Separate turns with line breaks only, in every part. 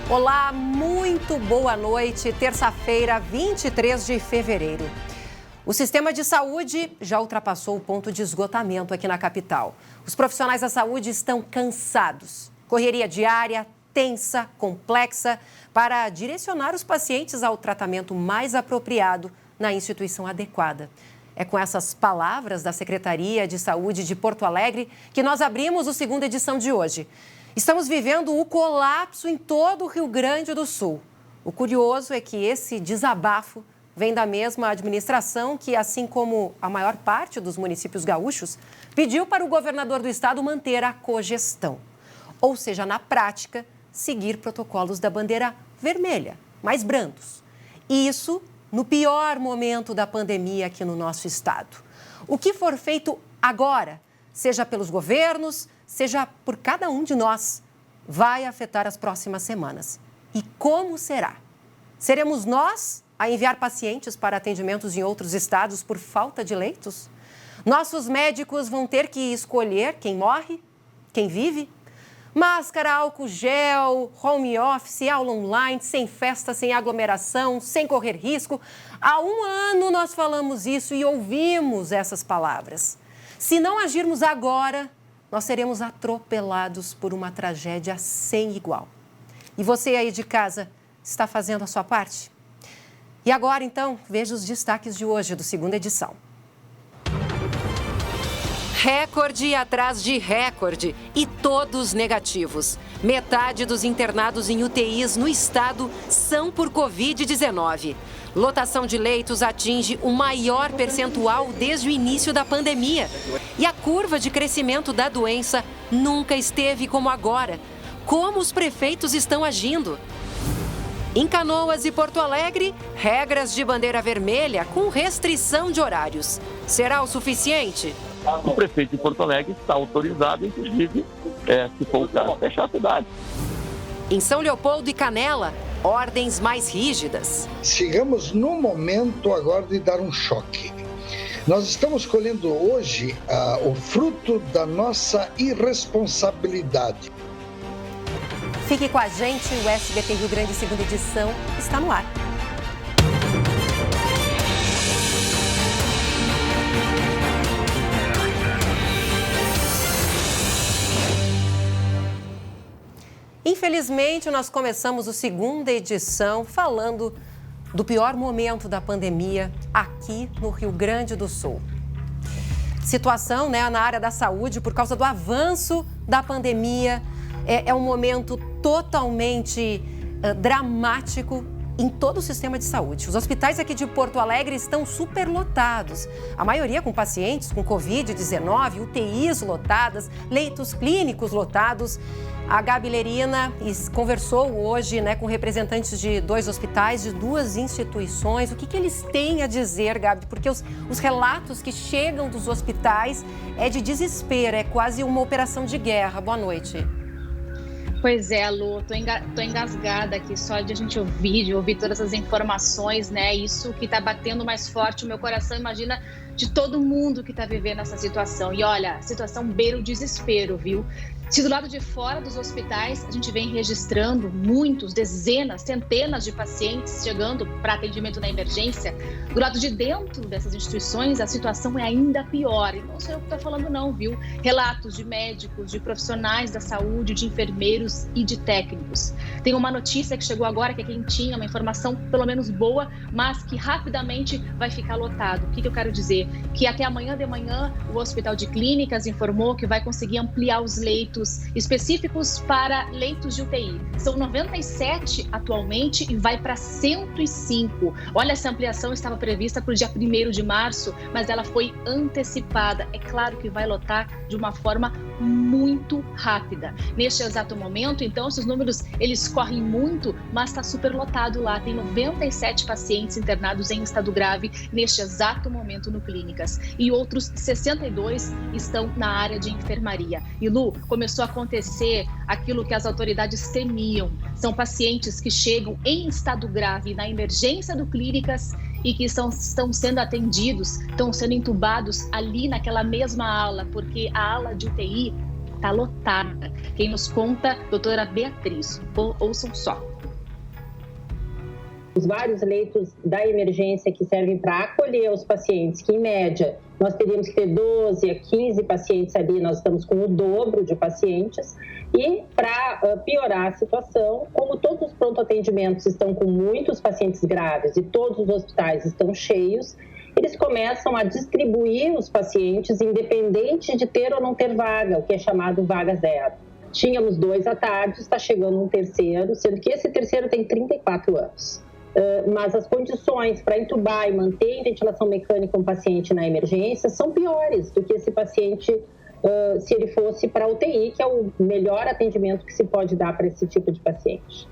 Olá, muito boa noite. Terça-feira, 23 de fevereiro. O sistema de saúde já ultrapassou o ponto de esgotamento aqui na capital. Os profissionais da saúde estão cansados. Correria diária, tensa, complexa, para direcionar os pacientes ao tratamento mais apropriado na instituição adequada. É com essas palavras da Secretaria de Saúde de Porto Alegre que nós abrimos a segunda edição de hoje. Estamos vivendo o colapso em todo o Rio Grande do Sul. O curioso é que esse desabafo vem da mesma administração que, assim como a maior parte dos municípios gaúchos, pediu para o governador do estado manter a cogestão. Ou seja, na prática, seguir protocolos da bandeira vermelha, mais brandos. E isso no pior momento da pandemia aqui no nosso estado. O que for feito agora, seja pelos governos, seja por cada um de nós, vai afetar as próximas semanas. E como será? Seremos nós a enviar pacientes para atendimentos em outros estados por falta de leitos? Nossos médicos vão ter que escolher quem morre, quem vive? Máscara, álcool gel, home office, aula online, sem festa, sem aglomeração, sem correr risco. Há um ano nós falamos isso e ouvimos essas palavras. Se não agirmos agora, nós seremos atropelados por uma tragédia sem igual. E você aí de casa está fazendo a sua parte? E agora, então, veja os destaques de hoje do segunda edição. Recorde atrás de recorde e todos negativos. Metade dos internados em UTIs no estado são por Covid-19. Lotação de leitos atinge o maior percentual desde o início da pandemia. E a curva de crescimento da doença nunca esteve como agora. Como os prefeitos estão agindo? Em Canoas e Porto Alegre, regras de bandeira vermelha com restrição de horários. Será o suficiente?
O prefeito de Porto Alegre está autorizado, inclusive, se for o caso, fechar a cidade.
Em São Leopoldo e Canela, ordens mais rígidas.
Chegamos no momento agora de dar um choque. Nós estamos colhendo hoje o fruto da nossa irresponsabilidade.
Fique com a gente, o SBT Rio Grande segunda edição está no ar. Infelizmente, nós começamos a segunda edição falando do pior momento da pandemia aqui no Rio Grande do Sul. Situação, na área da saúde, por causa do avanço da pandemia, é um momento totalmente dramático em todo o sistema de saúde. Os hospitais aqui de Porto Alegre estão superlotados. A maioria com pacientes com Covid-19, UTIs lotadas, leitos clínicos lotados. A Gabi Lerina conversou hoje com representantes de 2 hospitais, de 2 instituições. O que eles têm a dizer, Gabi? Porque os relatos que chegam dos hospitais é de desespero, é quase uma operação de guerra. Boa noite.
Pois é, Lu, tô engasgada aqui só de a gente ouvir todas essas informações, Isso que tá batendo mais forte o meu coração, imagina, de todo mundo que tá vivendo essa situação. E olha, a situação beira o desespero, viu? Se do lado de fora dos hospitais a gente vem registrando muitos, dezenas, centenas de pacientes chegando para atendimento na emergência, do lado de dentro dessas instituições a situação é ainda pior. E não sou eu que estou falando não, viu? Relatos de médicos, de profissionais da saúde, de enfermeiros e de técnicos. Tem uma notícia que chegou agora que é quentinha, uma informação pelo menos boa, mas que rapidamente vai ficar lotado. O que eu quero dizer? Que até amanhã de manhã o Hospital de Clínicas informou que vai conseguir ampliar os leitos específicos para leitos de UTI. São 97 atualmente e vai para 105. Olha, essa ampliação estava prevista para o dia 1º de março, mas ela foi antecipada. É claro que vai lotar de uma forma muito rápida. Neste exato momento, então, esses números, eles correm muito, mas está super lotado lá. Tem 97 pacientes internados em estado grave neste exato momento no Clínicas. E outros 62 estão na área de enfermaria. E, Lu, começou a acontecer aquilo que as autoridades temiam. São pacientes que chegam em estado grave na emergência do Clínicas e que estão sendo atendidos, estão sendo entubados ali naquela mesma ala, porque a ala de UTI está lotada. Quem nos conta, doutora Beatriz. Ouçam só.
Os vários leitos da emergência que servem para acolher os pacientes, que em média nós teríamos que ter 12 a 15 pacientes ali, nós estamos com o dobro de pacientes. E para piorar a situação, como todos os pronto-atendimentos estão com muitos pacientes graves e todos os hospitais estão cheios, eles começam a distribuir os pacientes independente de ter ou não ter vaga, o que é chamado vaga zero. Tínhamos 2 à tarde, está chegando um terceiro, sendo que esse terceiro tem 34 anos. Mas as condições para entubar e manter em ventilação mecânica um paciente na emergência são piores do que esse paciente, se ele fosse para a UTI, que é o melhor atendimento que se pode dar para esse tipo de paciente.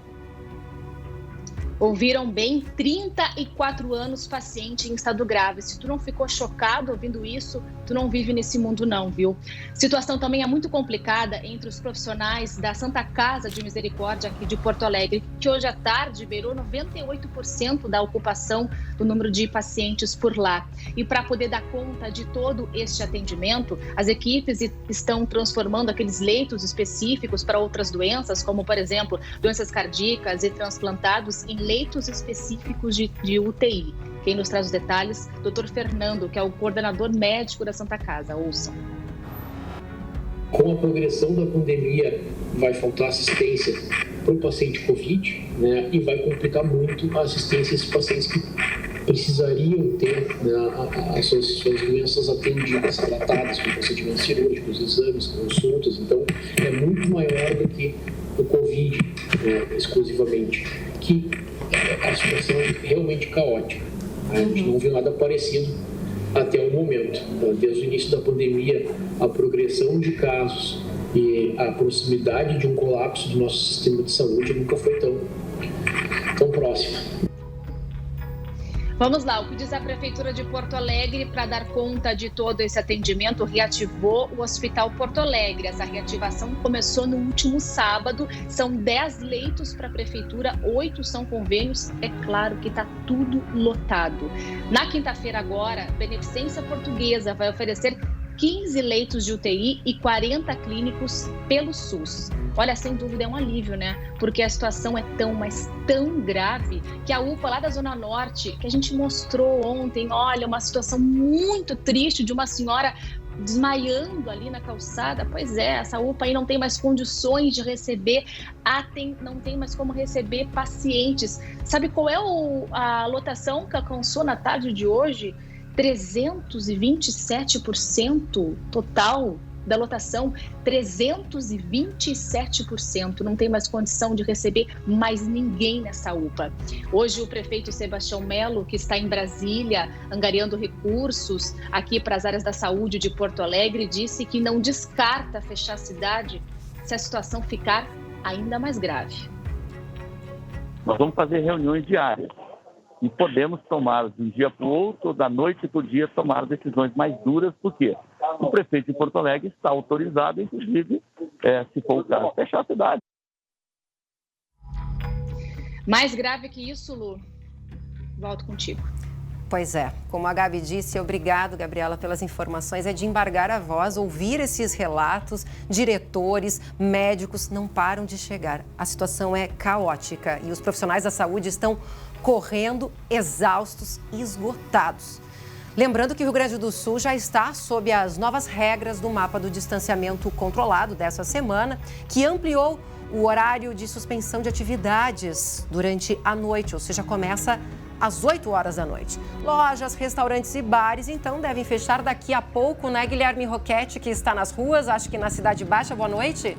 Ouviram bem? 34 anos, paciente em estado grave. Se tu não ficou chocado ouvindo isso, tu não vive nesse mundo não, viu? Situação também é muito complicada entre os profissionais da Santa Casa de Misericórdia aqui de Porto Alegre, que hoje à tarde beirou 98% da ocupação do número de pacientes por lá. E para poder dar conta de todo este atendimento, as equipes estão transformando aqueles leitos específicos para outras doenças, como por exemplo, doenças cardíacas e transplantados em leitos específicos de UTI. Quem nos traz os detalhes, Dr. Fernando, que é o coordenador médico da Santa Casa. Ouçam.
Com a progressão da pandemia, vai faltar assistência para o paciente COVID, né, e vai complicar muito a assistência a esses pacientes que precisariam ter, né, as suas doenças atendidas, tratadas com procedimentos cirúrgicos, exames, consultas. Então, é muito maior do que o COVID, né, exclusivamente, que a situação é realmente caótica. A gente não viu nada parecido até o momento. Desde o início da pandemia, a progressão de casos e a proximidade de um colapso do nosso sistema de saúde nunca foi tão próxima.
Vamos lá, o que diz a Prefeitura de Porto Alegre para dar conta de todo esse atendimento? Reativou o Hospital Porto Alegre. Essa reativação começou no último sábado. São 10 leitos para a Prefeitura, 8 são convênios. É claro que está tudo lotado. Na quinta-feira agora, Beneficência Portuguesa vai oferecer 15 leitos de UTI e 40 clínicos pelo SUS. Olha, sem dúvida é um alívio, né? Porque a situação é mas tão grave, que a UPA lá da Zona Norte, que a gente mostrou ontem, olha, uma situação muito triste de uma senhora desmaiando ali na calçada. Pois é, essa UPA aí não tem mais condições de receber, não tem mais como receber pacientes. Sabe qual é a lotação que alcançou na tarde de hoje? 327% total da lotação, 327%. Não tem mais condição de receber mais ninguém nessa UPA. Hoje o prefeito Sebastião Melo, que está em Brasília, angariando recursos aqui para as áreas da saúde de Porto Alegre, disse que não descarta fechar a cidade se a situação ficar ainda mais grave.
Nós vamos fazer reuniões diárias. E podemos tomar de um dia para o outro, da noite para o dia, tomar decisões mais duras, porque o prefeito de Porto Alegre está autorizado, inclusive, se for o caso, fechar a cidade.
Mais grave que isso, Lu? Volto contigo.
Pois é, como a Gabi disse, obrigado, Gabriela, pelas informações. É de embargar a voz, ouvir esses relatos. Diretores, médicos não param de chegar. A situação é caótica e os profissionais da saúde estão correndo, exaustos e esgotados. Lembrando que o Rio Grande do Sul já está sob as novas regras do mapa do distanciamento controlado dessa semana, que ampliou o horário de suspensão de atividades durante a noite, ou seja, começa às 8 horas da noite. Lojas, restaurantes e bares, então, devem fechar daqui a pouco, né, Guilherme Roquete, que está nas ruas, acho que na Cidade Baixa. Boa noite.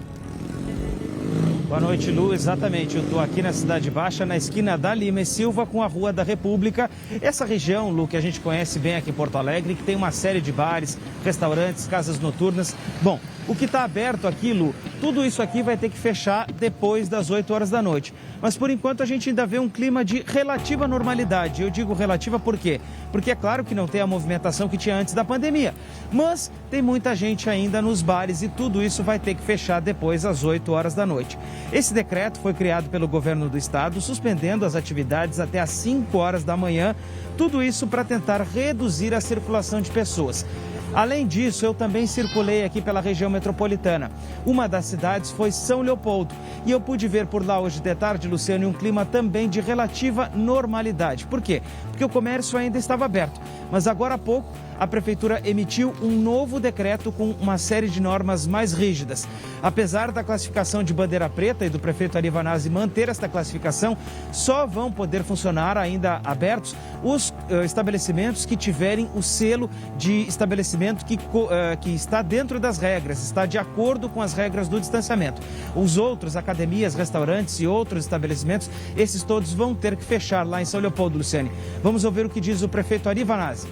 Boa noite, Lu. Exatamente, eu estou aqui na Cidade Baixa, na esquina da Lima e Silva com a Rua da República. Essa região, Lu, que a gente conhece bem aqui em Porto Alegre, que tem uma série de bares, restaurantes, casas noturnas. Bom, o que está aberto aqui, Lu, tudo isso aqui vai ter que fechar depois das 8 horas da noite. Mas, por enquanto, a gente ainda vê um clima de relativa normalidade. Eu digo relativa por quê? Porque é claro que não tem a movimentação que tinha antes da pandemia. Mas tem muita gente ainda nos bares e tudo isso vai ter que fechar depois das 8 horas da noite. Esse decreto foi criado pelo governo do estado, suspendendo as atividades até às 5 horas da manhã. Tudo isso para tentar reduzir a circulação de pessoas. Além disso, eu também circulei aqui pela região metropolitana. Uma das cidades foi São Leopoldo. E eu pude ver por lá hoje de tarde, Luciane, um clima também de relativa normalidade. Por quê? Porque o comércio ainda estava aberto. Mas agora há pouco, a Prefeitura emitiu um novo decreto com uma série de normas mais rígidas. Apesar da classificação de bandeira preta e do prefeito Ari Vanazzi manter esta classificação, só vão poder funcionar ainda abertos os estabelecimentos que tiverem o selo de estabelecimento que está dentro das regras, está de acordo com as regras do distanciamento. Os outros, academias, restaurantes e outros estabelecimentos, esses todos vão ter que fechar lá em São Leopoldo, Luciane. Vamos ouvir o que diz o prefeito Ari Vanazzi.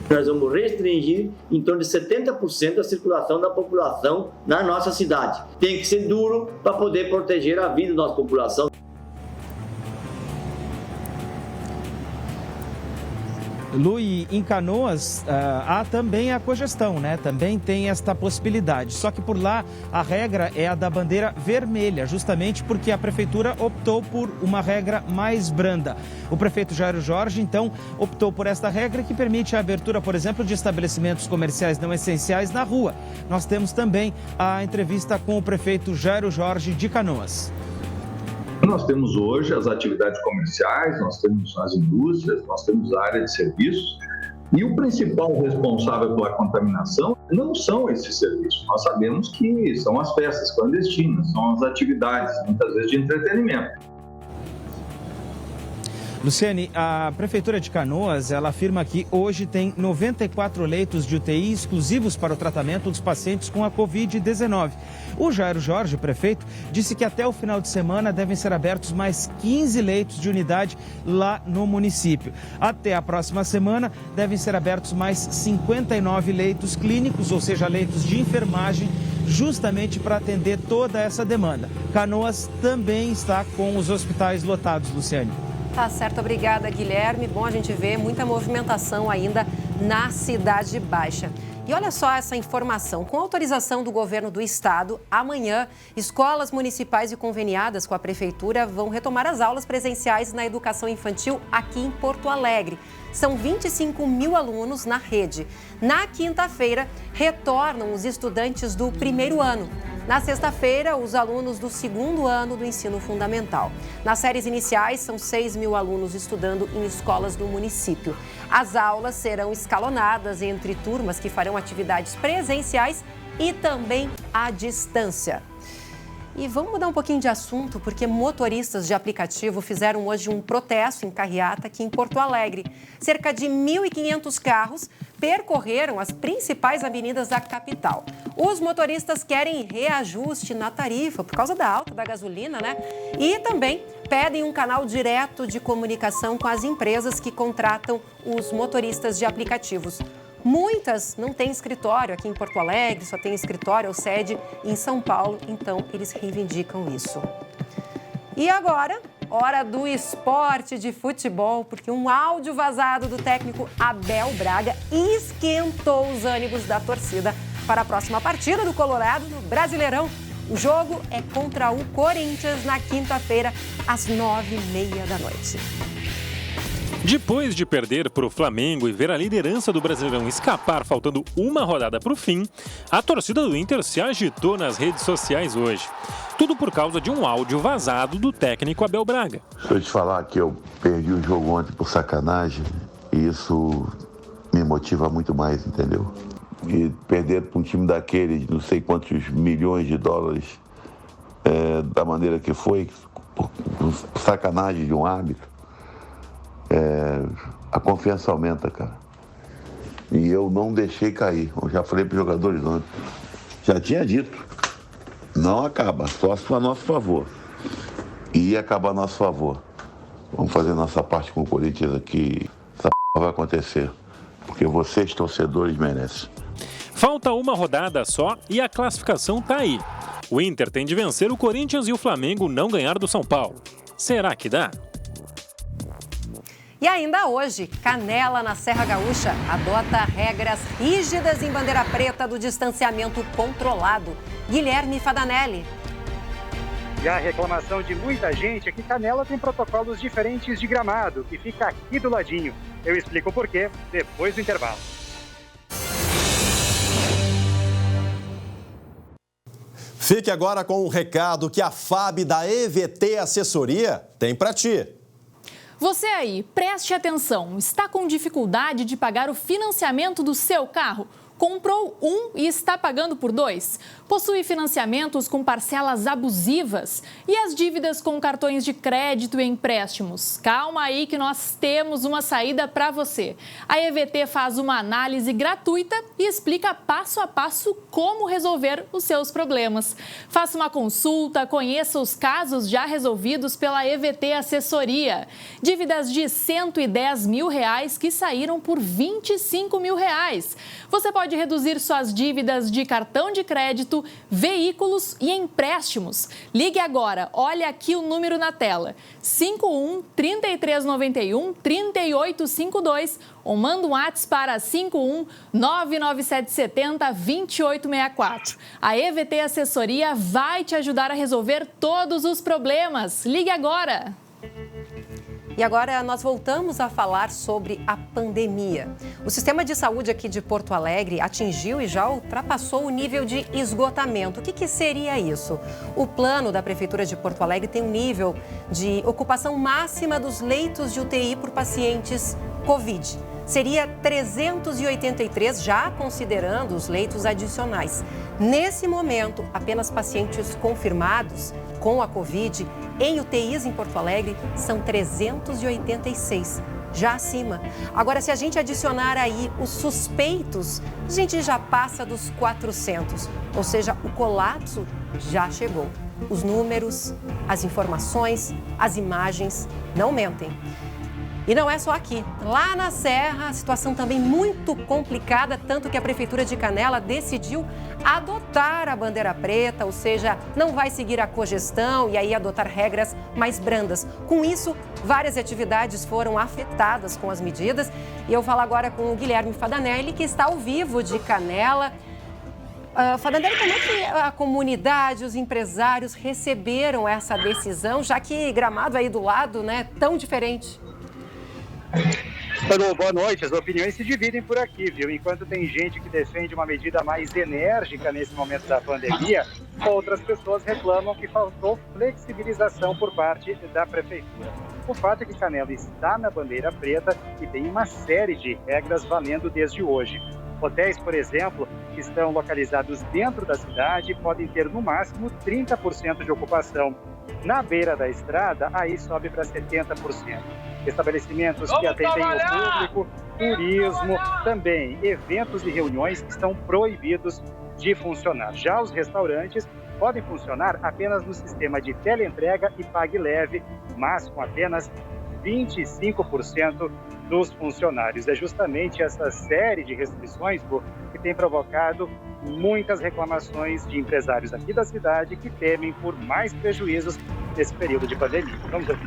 Nós vamos restringir em torno de 70% da circulação da população na nossa cidade. Tem que ser duro para poder proteger a vida da nossa população.
Lu, em Canoas há também a cogestão, né? Também tem esta possibilidade. Só que por lá a regra é a da bandeira vermelha, justamente porque a prefeitura optou por uma regra mais branda. O prefeito Jairo Jorge, então, optou por esta regra que permite a abertura, por exemplo, de estabelecimentos comerciais não essenciais na rua. Nós temos também a entrevista com o prefeito Jairo Jorge de Canoas.
Nós temos hoje as atividades comerciais, nós temos as indústrias, nós temos a área de serviços e o principal responsável pela contaminação não são esses serviços. Nós sabemos que são as festas clandestinas, são as atividades, muitas vezes de entretenimento.
Luciane, a Prefeitura de Canoas, ela afirma que hoje tem 94 leitos de UTI exclusivos para o tratamento dos pacientes com a Covid-19. O Jairo Jorge, o prefeito, disse que até o final de semana devem ser abertos mais 15 leitos de unidade lá no município. Até a próxima semana devem ser abertos mais 59 leitos clínicos, ou seja, leitos de enfermagem, justamente para atender toda essa demanda. Canoas também está com os hospitais lotados, Luciane.
Tá certo, obrigada, Guilherme. Bom a gente ver muita movimentação ainda na Cidade Baixa. E olha só essa informação. Com autorização do governo do estado, amanhã, escolas municipais e conveniadas com a prefeitura vão retomar as aulas presenciais na educação infantil aqui em Porto Alegre. São 25 mil alunos na rede. Na quinta-feira, retornam os estudantes do primeiro ano. Na sexta-feira, os alunos do segundo ano do ensino fundamental. Nas séries iniciais, são 6 mil alunos estudando em escolas do município. As aulas serão escalonadas entre turmas que farão atividades presenciais e também à distância. E vamos mudar um pouquinho de assunto, porque motoristas de aplicativo fizeram hoje um protesto em carreata aqui em Porto Alegre. Cerca de 1.500 carros percorreram as principais avenidas da capital. Os motoristas querem reajuste na tarifa por causa da alta da gasolina, né? E também pedem um canal direto de comunicação com as empresas que contratam os motoristas de aplicativos. Muitas não têm escritório aqui em Porto Alegre, só tem escritório ou sede em São Paulo, então eles reivindicam isso. E agora, hora do esporte de futebol, porque um áudio vazado do técnico Abel Braga esquentou os ânimos da torcida para a próxima partida do Colorado no Brasileirão. O jogo é contra o Corinthians na quinta-feira, às 9h30 da noite.
Depois de perder para o Flamengo e ver a liderança do Brasileirão escapar faltando uma rodada para o fim, a torcida do Inter se agitou nas redes sociais hoje. Tudo por causa de um áudio vazado do técnico Abel Braga.
Se eu te falar que eu perdi o jogo ontem por sacanagem, isso me motiva muito mais, entendeu? E perder para um time daquele de não sei quantos milhões de dólares, da maneira que foi, por sacanagem de um árbitro, a confiança aumenta, cara. E eu não deixei cair. Eu já falei para os jogadores ontem. Já tinha dito. Não acaba, só se for a nosso favor. E ia acabar a nosso favor. Vamos fazer nossa parte com o Corinthians aqui. Essa p vai acontecer. Porque vocês, torcedores, merecem.
Falta uma rodada só e a classificação tá aí. O Inter tem de vencer o Corinthians e o Flamengo não ganhar do São Paulo. Será que dá?
E ainda hoje, Canela, na Serra Gaúcha, adota regras rígidas em bandeira preta do distanciamento controlado. Guilherme Fadanelli.
E a reclamação de muita gente é que Canela tem protocolos diferentes de Gramado, que fica aqui do ladinho. Eu explico o porquê depois do intervalo.
Fique agora com um recado que a FAB da EVT Assessoria tem para ti.
Você aí, preste atenção. Está com dificuldade de pagar o financiamento do seu carro? Comprou um e está pagando por 2? Possui financiamentos com parcelas abusivas? E as dívidas com cartões de crédito e empréstimos? Calma aí que nós temos uma saída para você. A EVT faz uma análise gratuita e explica passo a passo como resolver os seus problemas. Faça uma consulta, conheça os casos já resolvidos pela EVT Assessoria. Dívidas de R$110 mil que saíram por R$25 mil. Você pode reduzir suas dívidas de cartão de crédito, veículos e empréstimos. Ligue agora, olha aqui o número na tela, 51 3391 3852 ou manda um WhatsApp para 51 99770 2864. A EVT Assessoria vai te ajudar a resolver todos os problemas. Ligue agora!
E agora nós voltamos a falar sobre a pandemia. O sistema de saúde aqui de Porto Alegre atingiu e já ultrapassou o nível de esgotamento. O que seria isso? O plano da Prefeitura de Porto Alegre tem um nível de ocupação máxima dos leitos de UTI por pacientes Covid. Seria 383, já considerando os leitos adicionais. Nesse momento, apenas pacientes confirmados com a Covid em UTIs em Porto Alegre são 386, já acima. Agora, se a gente adicionar aí os suspeitos, a gente já passa dos 400, ou seja, o colapso já chegou. Os números, as informações, as imagens não mentem. E não é só aqui. Lá na Serra, a situação também muito complicada, tanto que a Prefeitura de Canela decidiu adotar a bandeira preta, ou seja, não vai seguir a cogestão e aí adotar regras mais brandas. Com isso, várias atividades foram afetadas com as medidas. E eu falo agora com o Guilherme Fadanelli, que está ao vivo de Canela. Fadanelli, como é que a comunidade, os empresários receberam essa decisão, já que Gramado aí do lado, né, tão diferente?
Boa noite. As opiniões se dividem por aqui, viu? Enquanto tem gente que defende uma medida mais enérgica nesse momento da pandemia, outras pessoas reclamam que faltou flexibilização por parte da Prefeitura. O fato é que Canela está na bandeira preta e tem uma série de regras valendo desde hoje. Hotéis, por exemplo, que estão localizados dentro da cidade podem ter no máximo 30% de ocupação. Na beira da estrada, aí sobe para 70%. Estabelecimentos que atendem o público, turismo, também eventos e reuniões estão proibidos de funcionar. Já os restaurantes podem funcionar apenas no sistema de teleentrega e pague leve, mas com apenas 25% dos funcionários. É justamente essa série de restrições que tem provocado muitas reclamações de empresários aqui da cidade que temem por mais prejuízos nesse período de pandemia. Vamos ver.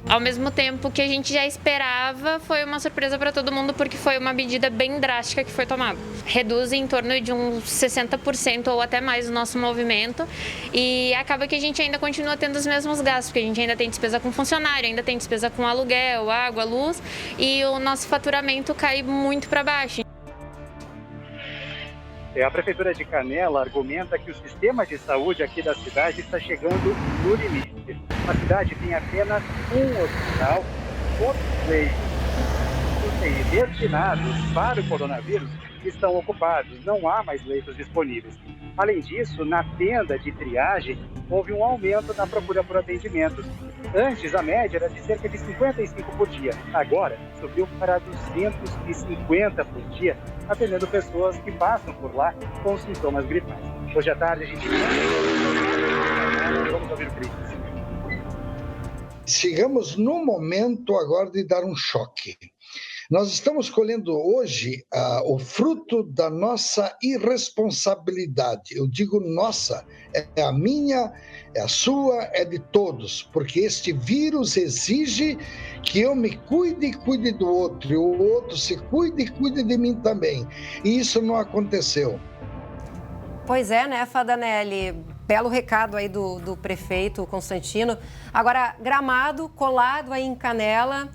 Ao mesmo tempo que a gente já esperava, foi uma surpresa para todo mundo porque foi uma medida bem drástica que foi tomada. Reduz em torno de uns 60% ou até mais o nosso movimento e acaba que a gente ainda continua tendo os mesmos gastos, porque a gente ainda tem despesa com funcionário, ainda tem despesa com aluguel, água, luz e o nosso faturamento cai muito para baixo.
A Prefeitura de Canela argumenta que o sistema de saúde aqui da cidade está chegando no limite. A cidade tem apenas um hospital, outros leitos destinados para o coronavírus estão ocupados, não há mais leitos disponíveis. Além disso, na tenda de triagem, houve um aumento na procura por atendimentos. Antes, a média era de cerca de 55 por dia. Agora, subiu para 250 por dia, atendendo pessoas que passam por lá com sintomas gripais. Hoje à tarde, a gente... Vamos ouvir o Cris.
Chegamos no momento agora de dar um choque. Nós estamos colhendo hoje o fruto da nossa irresponsabilidade. Eu digo nossa, é a minha, é a sua, é de todos, porque este vírus exige que eu me cuide e cuide do outro, e o outro se cuide e cuide de mim também. E isso não aconteceu.
Pois é, né, Fadanelli? Belo recado aí do prefeito Constantino. Agora, Gramado, colado aí em Canela,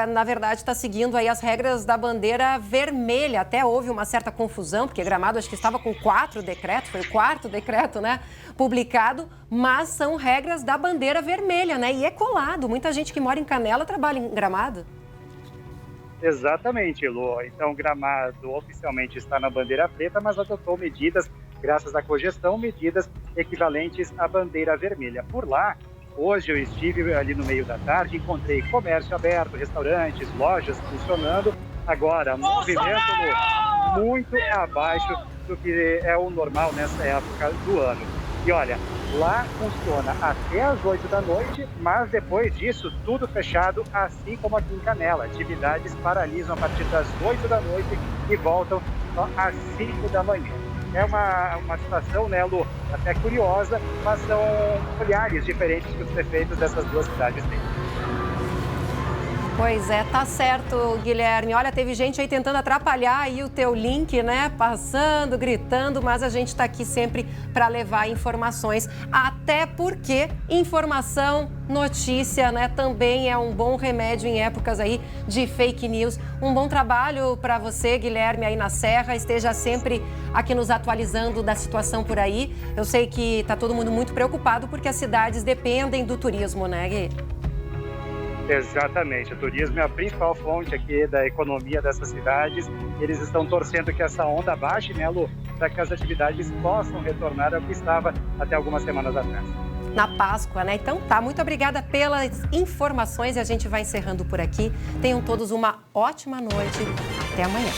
na verdade, está seguindo aí as regras da bandeira vermelha. Até houve uma certa confusão, porque Gramado acho que estava com 4 decretos, foi o 4º decreto, né, publicado, mas são regras da bandeira vermelha, né? E é colado. Muita gente que mora em Canela trabalha em Gramado.
Exatamente, Lu. Então, Gramado oficialmente está na bandeira preta, mas adotou medidas, graças à cogestão, medidas equivalentes à bandeira vermelha. Por lá, hoje eu estive ali no meio da tarde, encontrei comércio aberto, restaurantes, lojas funcionando. Agora, movimento muito abaixo do que é o normal nessa época do ano. E olha, lá funciona até às 8 da noite, mas depois disso, tudo fechado, assim como aqui em Canela. Atividades paralisam a partir das 8 da noite e voltam só às 5 da manhã. É uma situação, né, Lu, até curiosa, mas são olhares diferentes que os prefeitos dessas duas cidades têm.
Pois é, tá certo, Guilherme. Olha, teve gente aí tentando atrapalhar aí o teu link, né? Passando, gritando, mas a gente está aqui sempre para levar informações. Até porque informação, notícia, né? Também é um bom remédio em épocas aí de fake news. Um bom trabalho para você, Guilherme, aí na Serra. Esteja sempre aqui nos atualizando da situação por aí. Eu sei que tá todo mundo muito preocupado porque as cidades dependem do turismo, né, Gui?
Exatamente, o turismo é a principal fonte aqui da economia dessas cidades. Eles estão torcendo que essa onda baixe, né, Lu, para que as atividades possam retornar ao que estava até algumas semanas atrás.
Na Páscoa, né? Então tá, muito obrigada pelas informações e a gente vai encerrando por aqui. Tenham todos uma ótima noite. Até amanhã.